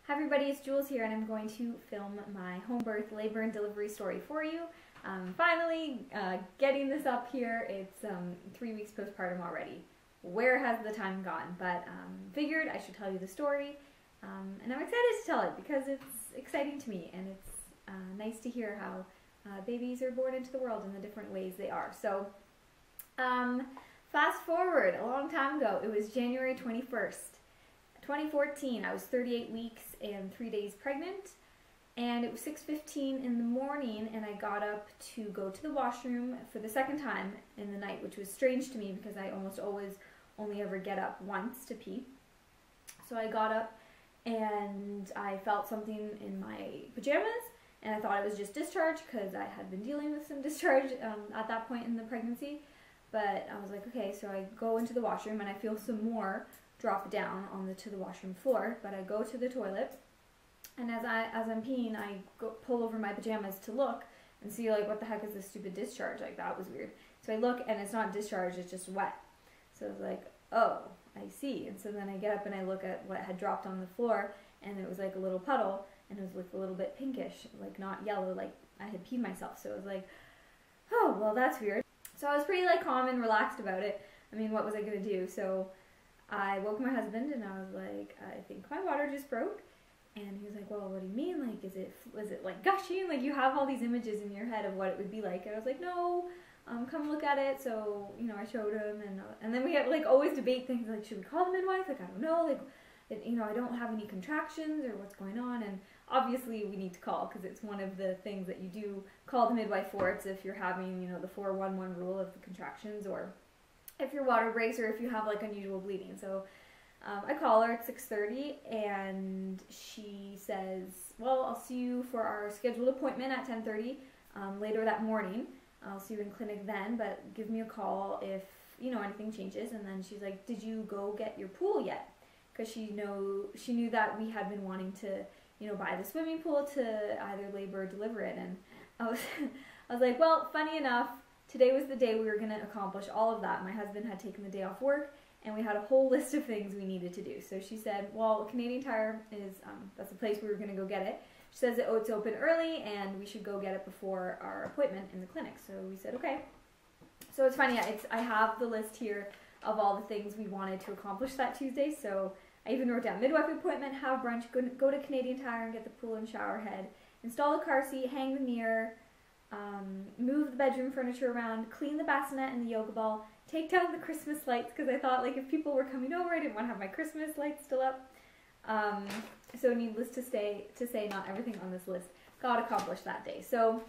Hi everybody, it's Jules here and I'm going to film my home birth, labor, and delivery story for you. Finally getting this up here. It's 3 weeks postpartum already. Where has the time gone? But figured I should tell you the story, and I'm excited to tell it because it's exciting to me and it's nice to hear how babies are born into the world in the different ways they are. So fast forward a long time ago, it was January 21st. 2014, I was 38 weeks and 3 days pregnant, and it was 6:15 in the morning, and I got up to go to the washroom for the second time in the night, which was strange to me because I almost always only ever get up once to pee. So I got up and I felt something in my pajamas, and I thought it was just discharge because I had been dealing with some discharge at that point in the pregnancy. But I was like, okay, so I go into the washroom and I feel some more drop down to the washroom floor, but I go to the toilet, and as I'm peeing, I pull over my pajamas to look and see, like, what the heck is this stupid discharge? Like, that was weird. So I look and it's not discharge, it's just wet. So I was like, oh, I see. And so then I get up and I look at what had dropped on the floor, and it was like a little puddle, and it was like a little bit pinkish, like not yellow, like I had peed myself. So I was like, oh, well, that's weird. So I was pretty like calm and relaxed about it. I mean, what was I gonna do? So I woke my husband and I was like, I think my water just broke. And he was like, well, what do you mean? Like, was it like gushing? Like, you have all these images in your head of what it would be like. And I was like, no, come look at it. So, you know, I showed him, and then we had like always debate things like, should we call the midwife? Like, I don't know, like, you know, I don't have any contractions or what's going on. And obviously we need to call because it's one of the things that you do call the midwife for. It's if you're having, you know, the 4-1-1 rule of the contractions, or if your water breaks, or if you have like unusual bleeding. So I call her at 6:30 and she says, well, I'll see you for our scheduled appointment at 10:30 later that morning. I'll see you in clinic then, but give me a call if, you know, anything changes. And then she's like, did you go get your pool yet? Because she knew that we had been wanting to, you know, buy the swimming pool to either labor or deliver it. And I was like, well, funny enough, today was the day we were going to accomplish all of that. My husband had taken the day off work, and we had a whole list of things we needed to do. So she said, well, Canadian Tire is, that's the place we were going to go get it. She says that, oh, it's open early, and we should go get it before our appointment in the clinic. So we said, okay. So it's funny, I have the list here of all the things we wanted to accomplish that Tuesday. So I even wrote down midwife appointment, have brunch, go to Canadian Tire and get the pool and shower head, install the car seat, hang the mirror, move the bedroom furniture around, clean the bassinet and the yoga ball, take down the Christmas lights, because I thought, like, if people were coming over, I didn't want to have my Christmas lights still up. So needless to say, not everything on this list got accomplished that day. So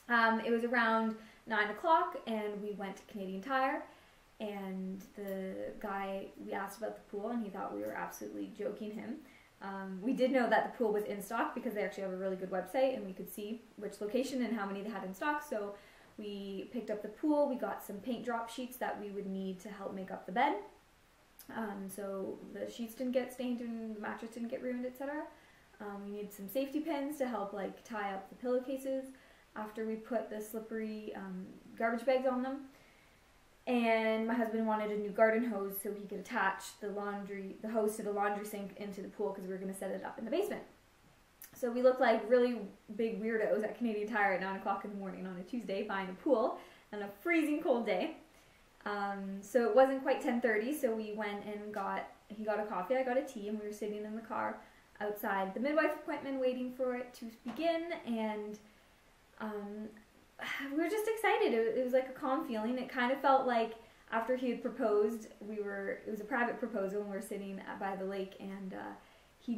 it was around 9 o'clock and we went to Canadian Tire, and the guy, we asked about the pool and he thought we were absolutely joking him. We did know that the pool was in stock because they actually have a really good website and we could see which location and how many they had in stock. So we picked up the pool, we got some paint drop sheets that we would need to help make up the bed. So the sheets didn't get stained and the mattress didn't get ruined, etc. We needed some safety pins to help like tie up the pillowcases after we put the slippery garbage bags on them. And my husband wanted a new garden hose so he could attach the hose to the laundry sink into the pool because we were going to set it up in the basement. So we looked like really big weirdos at Canadian Tire at 9 o'clock in the morning on a Tuesday buying a pool on a freezing cold day. So it wasn't quite 10:30, so we went and he got a coffee, I got a tea, and we were sitting in the car outside the midwife appointment waiting for it to begin, and we were just excited. It was like a calm feeling. It kind of felt like after he had proposed, it was a private proposal, and we were sitting by the lake, and we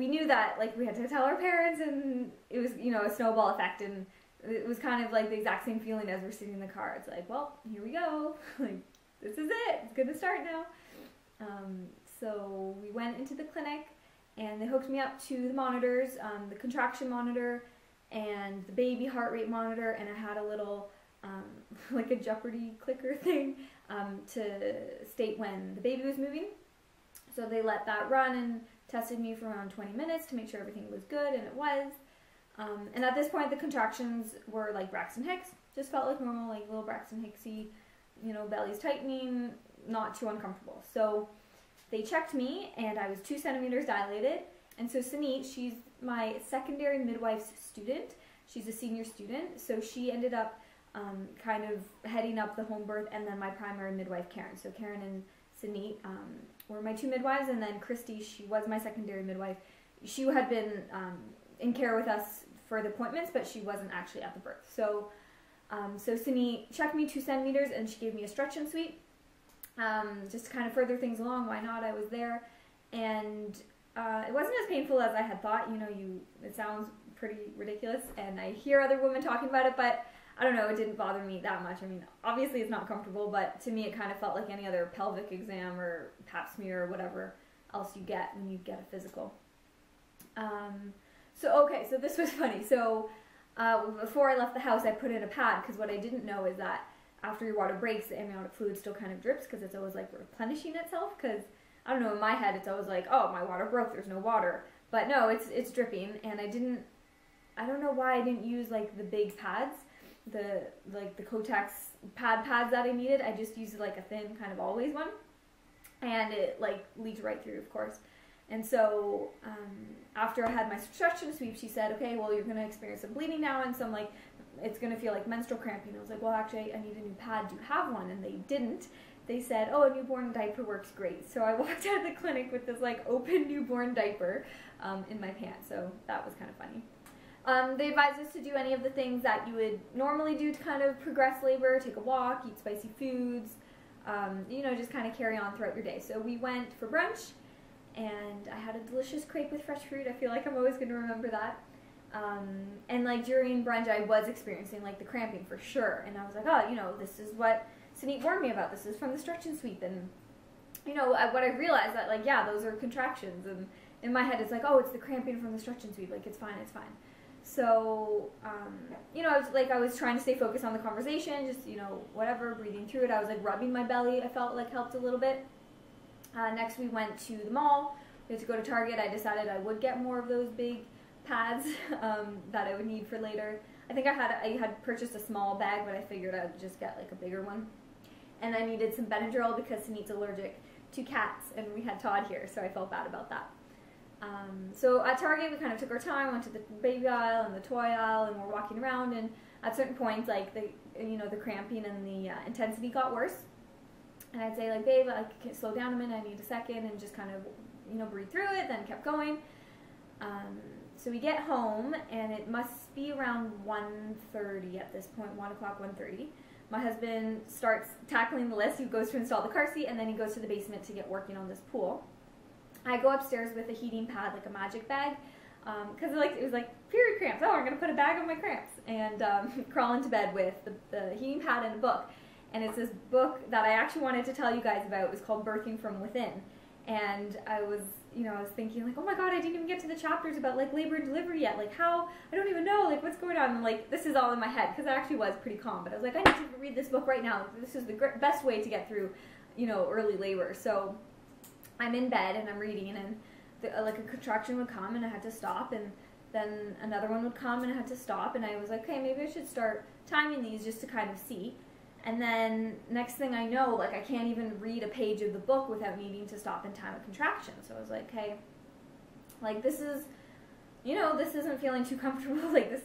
knew that, like, we had to tell our parents, and it was, you know, a snowball effect, and it was kind of like the exact same feeling as we're sitting in the car. It's like, well, here we go. Like, this is it. It's going to start now. So we went into the clinic, and they hooked me up to the monitors, the contraction monitor, and the baby heart rate monitor, and I had a little, like a Jeopardy clicker thing, to state when the baby was moving. So they let that run and tested me for around 20 minutes to make sure everything was good, and it was. And at this point, the contractions were like Braxton Hicks, just felt like normal, like little Braxton Hicksy, you know, belly's tightening, not too uncomfortable. So they checked me, and I was 2 centimeters dilated, And so Sanit, she's my secondary midwife's student. She's a senior student, so she ended up kind of heading up the home birth, and then my primary midwife, Karen. So Karen and Sanit were my two midwives, and then Christy, she was my secondary midwife. She had been in care with us for the appointments, but she wasn't actually at the birth. So Sanit checked me 2 centimeters, and she gave me a stretch and sweep, just to kind of further things along. Why not? I was there, and it wasn't as painful as I had thought. You know, it sounds pretty ridiculous, and I hear other women talking about it, but I don't know, it didn't bother me that much. I mean, obviously it's not comfortable, but to me it kind of felt like any other pelvic exam or pap smear or whatever else you get when you get a physical. So this was funny. So before I left the house, I put in a pad, because what I didn't know is that after your water breaks, the amniotic fluid still kind of drips, because it's always like replenishing itself, because I don't know, in my head it's always like, oh, my water broke, there's no water. But no, it's dripping, and I don't know why I didn't use like the big pads, the Kotex pads that I needed. I just used like a thin kind of always one, and it like leaked right through, of course. And so after I had my stretch and sweep, she said, okay, well, you're going to experience some bleeding now, and some like, it's going to feel like menstrual cramping. I was like, well, actually, I need a new pad. Do you have one? And they didn't. They said, oh, a newborn diaper works great. So I walked out of the clinic with this like open newborn diaper in my pants. So that was kind of funny. They advised us to do any of the things that you would normally do to kind of progress labor, take a walk, eat spicy foods, you know, just kind of carry on throughout your day. So we went for brunch, and I had a delicious crepe with fresh fruit. I feel like I'm always going to remember that. And like during brunch, I was experiencing like the cramping for sure. And I was like, oh, you know, this is what Sanit warned me about. This is from the stretch and sweep. And, you know, what I realized that like, yeah, those are contractions. And in my head, it's like, oh, it's the cramping from the stretch and sweep. Like, it's fine, it's fine. So, you know, I was trying to stay focused on the conversation, just, you know, whatever, breathing through it. I was like rubbing my belly. I felt like helped a little bit. Next we went to the mall. We had to go to Target. I decided I would get more of those big pads that I would need for later. I think I had purchased a small bag, but I figured I would just get like a bigger one. And I needed some Benadryl because Sanit's allergic to cats, and we had Todd here, so I felt bad about that. So at Target, we kind of took our time, went to the baby aisle and the toy aisle, and we're walking around, and at certain points, like, the cramping and the intensity got worse. And I'd say, like, babe, I can slow down a minute, I need a second, and just kind of, you know, breathe through it, then kept going. So we get home, and it must be around 1:30 at this point, 1 o'clock, 1:30. My husband starts tackling the list. He goes to install the car seat, and then he goes to the basement to get working on this pool. I go upstairs with a heating pad, like a magic bag, because it was like period cramps. Oh, I'm going to put a bag on my cramps. And crawl into bed with the heating pad and a book. And it's this book that I actually wanted to tell you guys about. It was called Birthing from Within. And I was thinking, like, oh my god, I didn't even get to the chapters about, like, labor and delivery yet. Like, how? I don't even know, like, what's going on? And, like, this is all in my head, because I actually was pretty calm. But I was like, I need to read this book right now. This is the best way to get through, you know, early labor. So I'm in bed, and I'm reading, and like a contraction would come, and I had to stop, and then another one would come, and I had to stop, and I was like, okay, maybe I should start timing these just to kind of see. And then next thing I know, like, I can't even read a page of the book without needing to stop and time a contraction. So I was like, hey, like, this is, you know, this isn't feeling too comfortable. Like,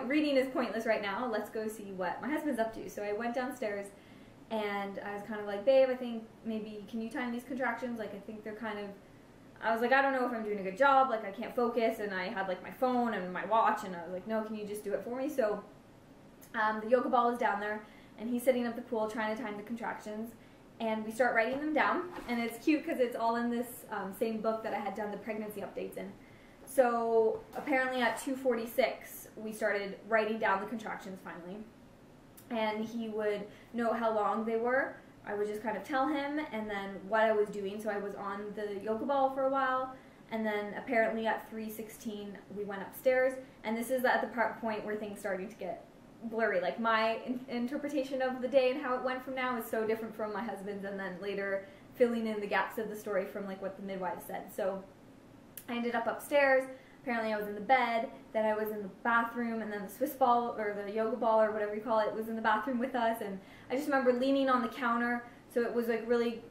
reading is pointless right now. Let's go see what my husband's up to. So I went downstairs, and I was kind of like, babe, I think maybe, can you time these contractions? Like, I think they're kind of, I was like, I don't know if I'm doing a good job. Like, I can't focus. And I had, like, my phone and my watch, and I was like, no, can you just do it for me? So the yoga ball is down there, and he's sitting at the pool trying to time the contractions, and we start writing them down, and it's cute because it's all in this same book that I had done the pregnancy updates in. So apparently at 2:46 we started writing down the contractions finally, and he would know how long they were. I would just kind of tell him, and then what I was doing. So I was on the yoga ball for a while, and then apparently at 3:16 we went upstairs, and this is at the point where things started to get blurry. Like, my interpretation of the day and how it went from now is so different from my husband's, and then later filling in the gaps of the story from, like, what the midwife said. So I ended up upstairs. Apparently I was in the bed, then I was in the bathroom, and then the Swiss ball, or the yoga ball, or whatever you call it, was in the bathroom with us. And I just remember leaning on the counter, so it was, like, really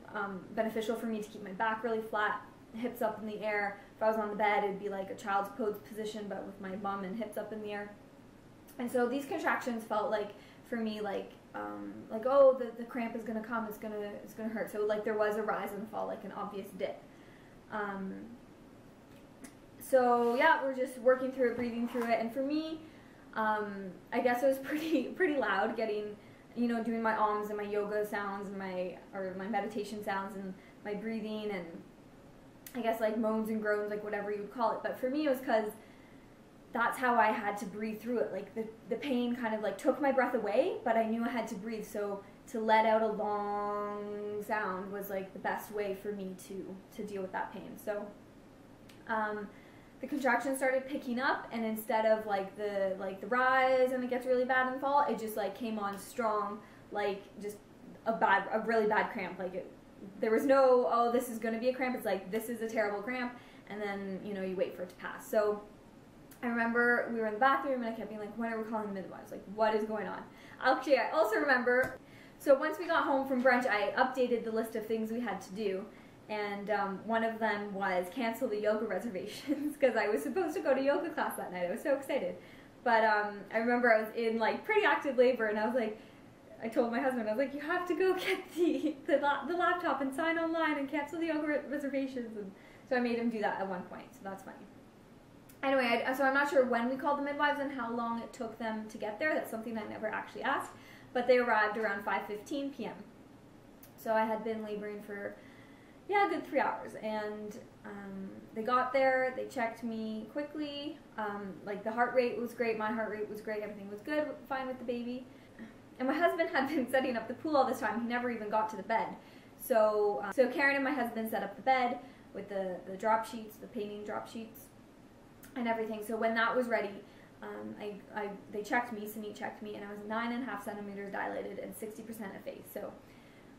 beneficial for me to keep my back really flat. hips up in the air. If I was on the bed, it'd be like a child's pose position, but with my bum and hips up in the air. And so these contractions felt like, for me, like oh, the cramp is gonna come, it's gonna hurt. So like there was a rise and fall, like an obvious dip. So yeah, we're just working through it, breathing through it, and for me, I guess it was pretty loud, getting, you know, doing my ohms and my yoga sounds and my meditation sounds and my breathing and I guess like moans and groans, like whatever you would call it. But for me, it was because that's how I had to breathe through it. Like the pain kind of like took my breath away, but I knew I had to breathe. So to let out a long sound was like the best way for me to deal with that pain. So the contractions started picking up, and instead of like the rise and it gets really bad and fall, it just like came on strong, like just a really bad cramp. Like there was no, oh, this is going to be a cramp. It's like, this is a terrible cramp, and then, you know, you wait for it to pass. So I remember we were in the bathroom and I kept being like, when are we calling the midwives? Like, what is going on? Actually, I also remember, so once we got home from brunch, I updated the list of things we had to do. And one of them was cancel the yoga reservations because I was supposed to go to yoga class that night. I was so excited. But I remember I was in like pretty active labor, and I was like, I told my husband, I was like, you have to go get the laptop and sign online and cancel the yoga reservations. And so I made him do that at one point, so that's funny. Anyway, so I'm not sure when we called the midwives and how long it took them to get there. That's something I never actually asked. But they arrived around 5:15 p.m. So I had been laboring for, yeah, a good 3 hours. And they got there, they checked me quickly. Like the heart rate was great, my heart rate was great, everything was good, fine with the baby. And my husband had been setting up the pool all this time. He never even got to the bed. So so Karen and my husband set up the bed with the drop sheets, the painting drop sheets, and everything. So when that was ready, they checked me, Sunit checked me, and I was 9.5 centimeters dilated and 60% effaced. So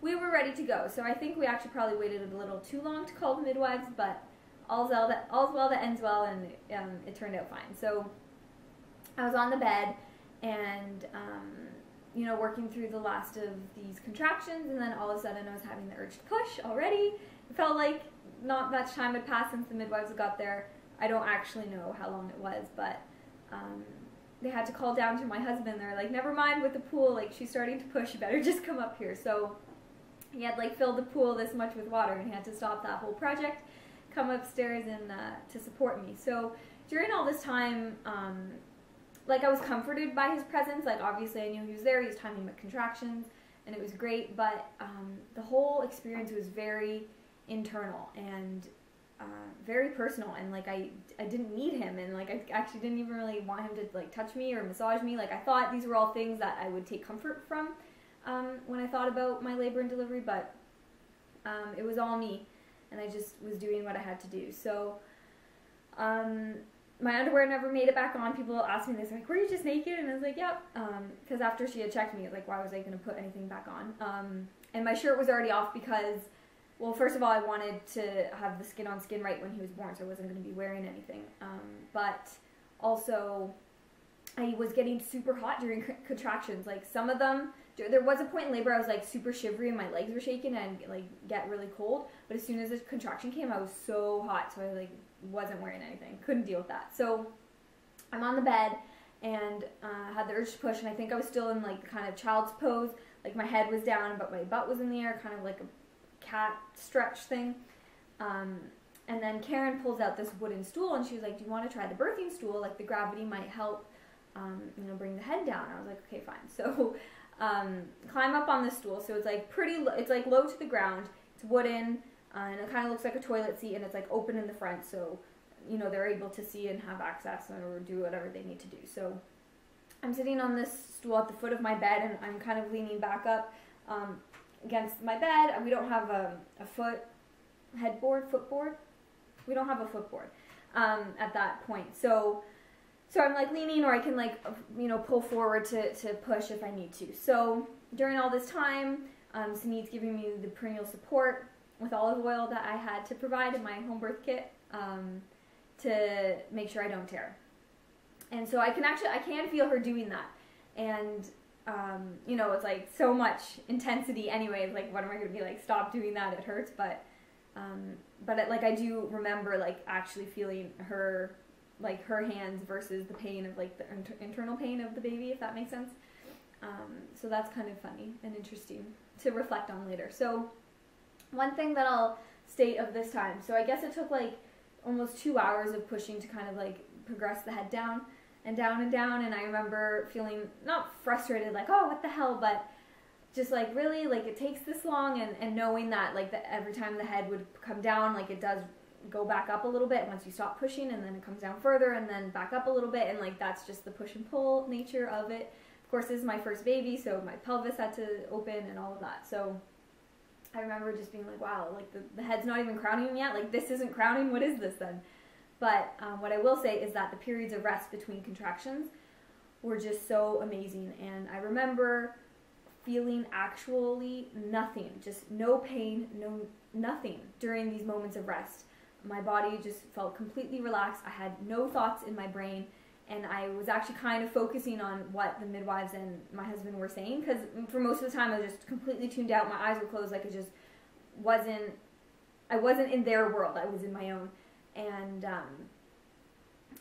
we were ready to go. So I think we actually probably waited a little too long to call the midwives, but all's well that ends well, and it turned out fine. So I was on the bed and you know, working through the last of these contractions, and then all of a sudden I was having the urge to push already. It felt like not much time had passed since the midwives got there. I don't actually know how long it was, but they had to call down to my husband. They're like, never mind with the pool, like she's starting to push, you better just come up here. So he had like filled the pool this much with water, and he had to stop that whole project, come upstairs and to support me. So during all this time, like I was comforted by his presence. Like obviously I knew he was there, he was timing my contractions, and it was great, but the whole experience was very internal and very personal, and like I didn't need him, and like I actually didn't even really want him to like touch me or massage me. Like I thought these were all things that I would take comfort from when I thought about my labor and delivery, but it was all me, and I just was doing what I had to do. So my underwear never made it back on. People asked me this, like, were you just naked? And I was like, yep, because after she had checked me, like, why was I going to put anything back on? And my shirt was already off because, well, first of all, I wanted to have the skin-on-skin right when he was born, so I wasn't going to be wearing anything. But also, I was getting super hot during contractions. Like, some of them, there was a point in labor I was, like, super shivery and my legs were shaking and, like, get really cold. But as soon as the contraction came, I was so hot, so I, like, wasn't wearing anything. Couldn't deal with that. So I'm on the bed and had the urge to push, and I think I was still in, like, kind of child's pose. Like, my head was down, but my butt was in the air, kind of like a cat stretch thing. And then Karen pulls out this wooden stool, and she was like, do you want to try the birthing stool? Like, the gravity might help, you know, bring the head down. I was like, okay, fine. So climb up on the stool. So it's like it's like low to the ground. It's wooden, and it kind of looks like a toilet seat, and it's like open in the front, so you know they're able to see and have access or do whatever they need to do. So I'm sitting on this stool at the foot of my bed, and I'm kind of leaning back up against my bed. We don't have a footboard. We don't have a footboard at that point. So I'm like leaning, or I can like, you know, pull forward to push if I need to. So during all this time, Sunit's giving me the perineal support with olive oil that I had to provide in my home birth kit to make sure I don't tear. And so I can feel her doing that. And you know, it's like so much intensity anyway. Like, what am I going to be like, stop doing that, it hurts. But But like I do remember like actually feeling her, like her hands versus the pain of like the internal pain of the baby, if that makes sense. So that's kind of funny and interesting to reflect on later. So one thing that I'll state of this time, so I guess it took like almost 2 hours of pushing to kind of like progress the head down and down and down, and I remember feeling not frustrated like, oh, what the hell, but just like, really, like it takes this long, and knowing that like every time the head would come down, like it does go back up a little bit once you stop pushing, and then it comes down further and then back up a little bit, and like that's just the push and pull nature of it. Of course, this is my first baby, so my pelvis had to open and all of that. So I remember just being like, wow, like the head's not even crowning yet, like this isn't crowning, what is this then? But what I will say is that the periods of rest between contractions were just so amazing, and I remember feeling actually nothing, just no pain, nothing during these moments of rest. My body just felt completely relaxed. I had no thoughts in my brain, and I was actually kind of focusing on what the midwives and my husband were saying, because for most of the time I was just completely tuned out. My eyes were closed, like it just I wasn't in their world, I was in my own.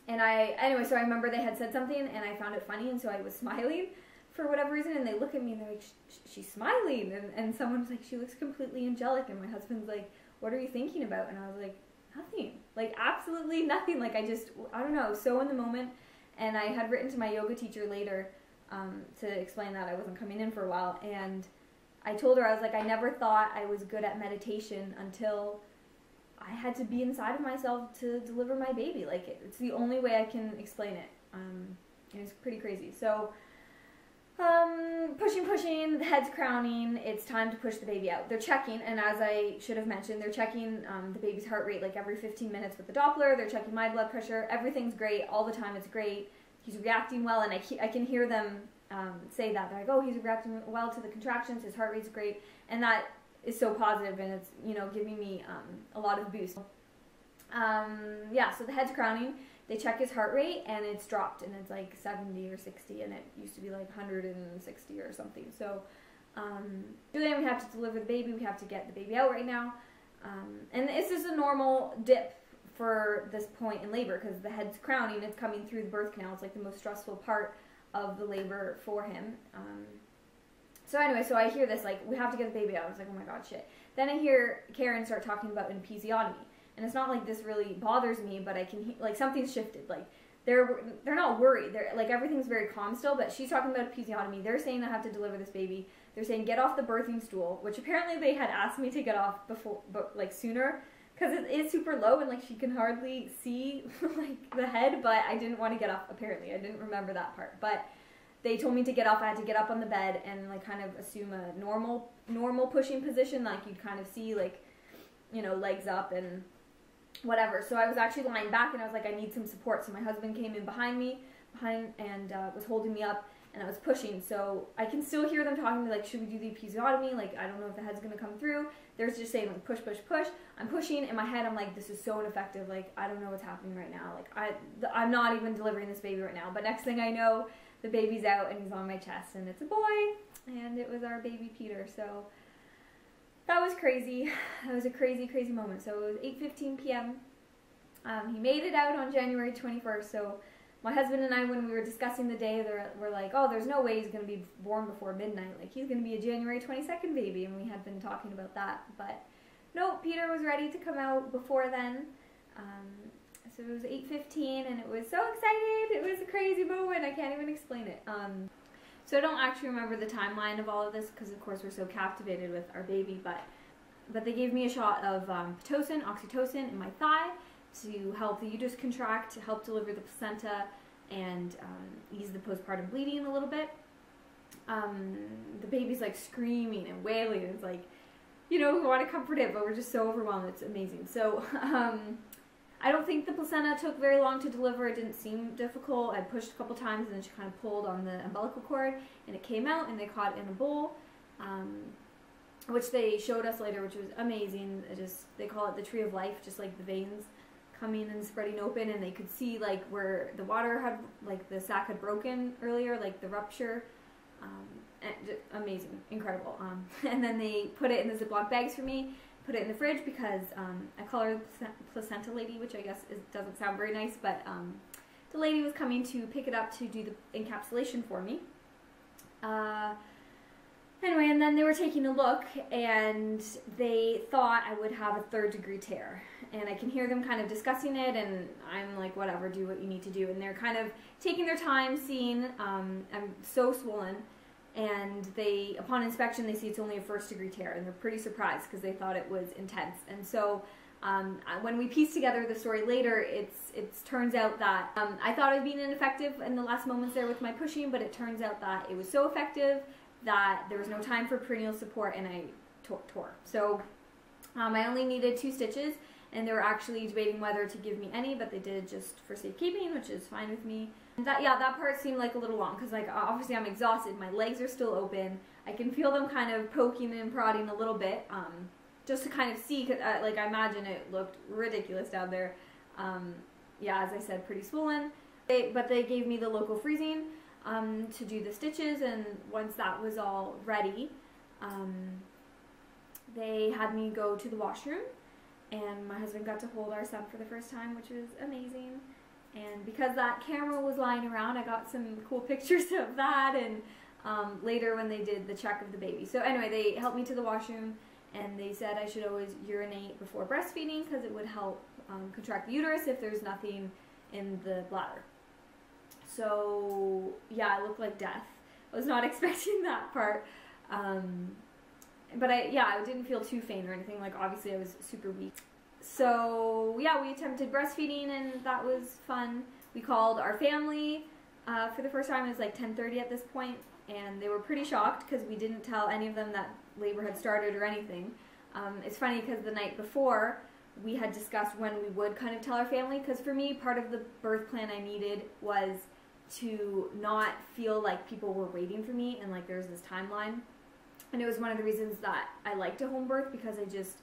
Anyway, so I remember they had said something and I found it funny, and so I was smiling for whatever reason, and they look at me and they're like, she's smiling, and someone was like, she looks completely angelic, and my husband's like, what are you thinking about? And I was like, nothing, like absolutely nothing, like I don't know, so in the moment. And I had written to my yoga teacher later to explain that I wasn't coming in for a while, and I told her, I was like, I never thought I was good at meditation until I had to be inside of myself to deliver my baby. Like it's the only way I can explain it. It was pretty crazy. So pushing, the head's crowning, it's time to push the baby out. They're checking, and as I should have mentioned, they're checking the baby's heart rate like every 15 minutes with the Doppler. They're checking my blood pressure. Everything's great all the time. It's great. He's reacting well, and I can hear them say that. They're like, oh, he's reacting well to the contractions. His heart rate's great, and that is so positive, and it's, you know, giving me a lot of boost. Yeah, so the head's crowning. They check his heart rate, and it's dropped, and it's like 70 or 60, and it used to be like 160 or something. So then we have to deliver the baby. We have to get the baby out right now. And this is a normal dip for this point in labor, because the head's crowning. It's coming through the birth canal. It's like the most stressful part of the labor for him. So anyway, so I hear this, like, we have to get the baby out. I was like, oh my god, shit. Then I hear Karen start talking about an episiotomy. And it's not like this really bothers me, but I can like something's shifted. Like they're not worried. They're like, everything's very calm still, but she's talking about episiotomy. They're saying I have to deliver this baby. They're saying get off the birthing stool, which apparently they had asked me to get off before, but like sooner, because it is super low and like she can hardly see like the head. But I didn't want to get off. Apparently, I didn't remember that part. But they told me to get off. I had to get up on the bed and like kind of assume a normal pushing position, like you'd kind of see, like, you know, legs up and whatever. So I was actually lying back, and I was like, I need some support. So my husband came in behind and was holding me up, and I was pushing. So I can still hear them talking to me, like, should we do the episiotomy? Like, I don't know if the head's gonna come through. They're just saying like push, push, push. I'm pushing. In my head, I'm like, this is so ineffective. Like, I don't know what's happening right now. Like I'm not even delivering this baby right now. But next thing I know, the baby's out and he's on my chest, and it's a boy, and it was our baby Peter. So that was crazy. That was a crazy, crazy moment. So it was 8:15 p.m. He made it out on January 21st. So my husband and I, when we were discussing the day, we're like, oh, there's no way he's going to be born before midnight. Like, he's going to be a January 22nd baby. And we had been talking about that. But no, Peter was ready to come out before then. So it was 8:15, and it was so excited. It was a crazy moment. I can't even explain it. So I don't actually remember the timeline of all of this, because of course we're so captivated with our baby, but they gave me a shot of Pitocin, oxytocin in my thigh to help the uterus contract, to help deliver the placenta, and ease the postpartum bleeding a little bit. The baby's like screaming and wailing. It's like, you know, we want to comfort it, but we're just so overwhelmed. It's amazing. So I don't think the placenta took very long to deliver. It didn't seem difficult. I pushed a couple times, and then she kind of pulled on the umbilical cord, and it came out, and they caught it in a bowl, which they showed us later, which was amazing. They call it the tree of life, just like the veins coming and spreading open, and they could see like where the water had, like the sac had broken earlier, like the rupture. And amazing, incredible. And then they put it in the Ziploc bags for me, put it in the fridge because I call her the placenta lady, which I guess doesn't sound very nice, but the lady was coming to pick it up to do the encapsulation for me. Anyway, and then they were taking a look, and they thought I would have a 3rd-degree tear. And I can hear them kind of discussing it, and I'm like, whatever, do what you need to do. And they're kind of taking their time, seeing I'm so swollen. And they, upon inspection, they see it's only a 1st-degree tear, and they're pretty surprised because they thought it was intense. And so when we piece together the story later, it turns out that I thought I was being ineffective in the last moments there with my pushing, but it turns out that it was so effective that there was no time for perineal support, and I tore. So I only needed 2 stitches, and they were actually debating whether to give me any, but they did just for safekeeping, which is fine with me. That part seemed like a little long because, like, obviously I'm exhausted. My legs are still open. I can feel them kind of poking and prodding a little bit, just to kind of see. Cause, like, I imagine it looked ridiculous down there. Yeah, as I said, pretty swollen. But they gave me the local freezing to do the stitches, and once that was all ready, they had me go to the washroom, and my husband got to hold our son for the first time, which was amazing. And because that camera was lying around, I got some cool pictures of that, and later when they did the check of the baby. So anyway, they helped me to the washroom, and they said I should always urinate before breastfeeding because it would help contract the uterus if there's nothing in the bladder. So yeah, it looked like death. I was not expecting that part. But I didn't feel too faint or anything. Like, obviously I was super weak. So yeah, we attempted breastfeeding, and that was fun. We called our family for the first time. It was like 10:30 at this point, and they were pretty shocked because we didn't tell any of them that labor had started or anything. It's funny because the night before we had discussed when we would kind of tell our family, because for me, part of the birth plan I needed was to not feel like people were waiting for me and like there's this timeline. And it was one of the reasons that I liked a home birth, because I just,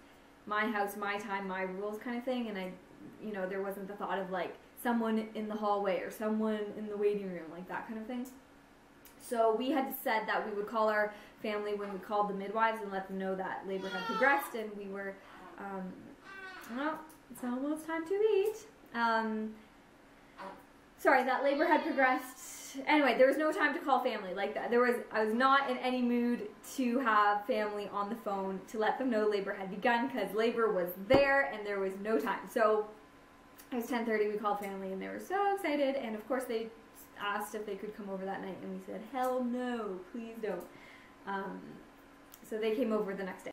my house, my time, my rules kind of thing, and there wasn't the thought of like someone in the hallway or someone in the waiting room, like that kind of thing. So we had said that we would call our family when we called the midwives and let them know that labor had progressed, and we were, well, it's almost time to eat. Sorry, that labor had progressed. Anyway, there was no time to call family like that. I was not in any mood to have family on the phone to let them know labor had begun, because labor was there and there was no time. So it was 10:30, we called family, and they were so excited, and of course they asked if they could come over that night, and we said, hell no, please don't. So they came over the next day.